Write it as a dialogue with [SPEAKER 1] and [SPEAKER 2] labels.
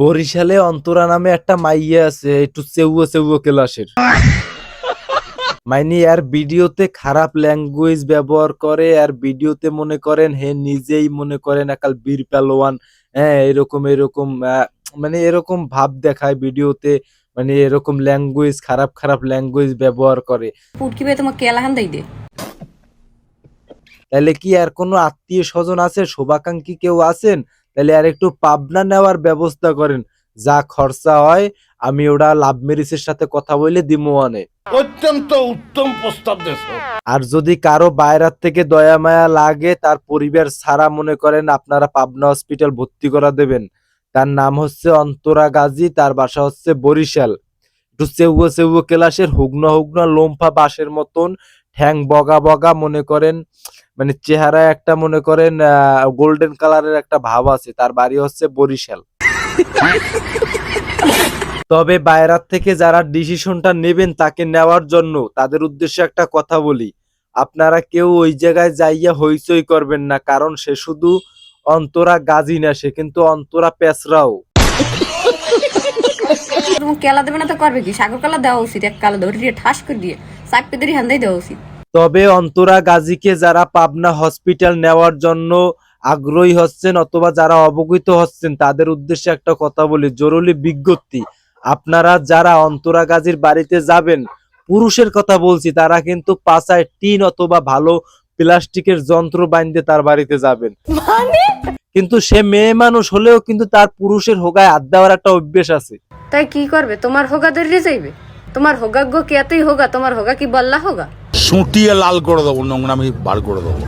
[SPEAKER 1] বরিশালে অন্তরা নামে একটা মাইয়া আছে, একটু চেউয়া চেউয়া ক্লাসের। মাইনি আর ভিডিওতে খারাপ ল্যাঙ্গুয়েজ ব্যবহার করে, আর ভিডিওতে মনে করেন হে নিজেই মনে করেন একাল বীর পেলোয়ান। হ্যাঁ, এরকম এরকম মানে এরকম ভাব দেখায় ভিডিওতে, মানে এরকম ল্যাঙ্গুয়েজ, খারাপ খারাপ ল্যাঙ্গুয়েজ ব্যবহার করে।
[SPEAKER 2] পুটকি ভাই তোমাকে কেলাহান দেই দে।
[SPEAKER 1] তাহলে কি আর কোনো আত্মীয় স্বজন আছে, শুভাকাঙ্ক্ষী কেউ আছেন? তাহলে আর একটু পাবনা নেওয়ার ব্যবস্থা করেন, যা খরচা হয় আমি ওটা লাভ ম্যারেজের সাথে কথা বলে দিমো আনে।
[SPEAKER 3] অত্যন্ত উত্তম প্রস্তাব দেশ।
[SPEAKER 1] আর যদি কারো বাইরের থেকে দয়া মায়া লাগে, তার পরিবার ছাড়া মনে করেন আপনারা পাবনা হসপিটাল ভর্তি করা দেবেন। তার নাম হচ্ছে অন্তরা গাজী, তার বাসা হচ্ছে বরিশাল। একটু চেউয়া চেউয়া ক্লাসের, হুগনা হুগনা লোমফা বাঁশের মতন, ঠ্যাং বগা বগা মনে করেন, মানে চেহারা একটা মনে করেন গোল্ডেন কালারের একটা ভাব আছে। তার বাড়ি হচ্ছে বরিশাল। তবে বাইরের থেকে যারা ডিসিশনটা নেবেন তাকে নেওয়ার জন্য, তাদের উদ্দেশ্যে একটা কথা বলি, আপনারা কেউ ওই জায়গায় যাইয়া হইচই করবেন না, কারণ সে শুধু অন্তরা গাজী না, সে কিন্তু অন্তরা পেছরাও।
[SPEAKER 2] তোমাকে কেলা দেবে না তো করবে কি? সাগর কালা দেওয়া উচিত, এক কালা ধরে দিয়ে ঠাস করে দিয়ে চাপকে ধরে হান্দাই দেওয়া উচিত।
[SPEAKER 1] তবে অন্তরা গাজীকে যারা পাবনা হসপিটাল নেওয়ার জন্য আগ্রহী হচ্ছেন অথবা যারা অবগত হচ্ছেন, তাদের উদ্দেশ্যে একটা কথা বলি, জরুরি বিজ্ঞপ্তি। আপনারা যারা অন্তরা গাজীর বাড়িতে যাবেন, পুরুষের কথা বলছি, তারা কিন্তু পাছায় টিন অথবা ভালো প্লাস্টিকের যন্ত্র বাইন্ধে তার বাড়িতে যাবেন। কিন্তু সে মেয়ে মানুষ হলেও কিন্তু তার পুরুষের হোগায় হাত দেওয়ার একটা অভ্যেস আছে।
[SPEAKER 2] তাই কি করবে? তোমার হোগা ধরে যাইবে? তোমার হোগা গো কেতই হোগা, তোমার হোগা কি বললা হোগা?
[SPEAKER 3] সুটিয়ে লাল করে দেবো, নোংরামি বার করে দেবো।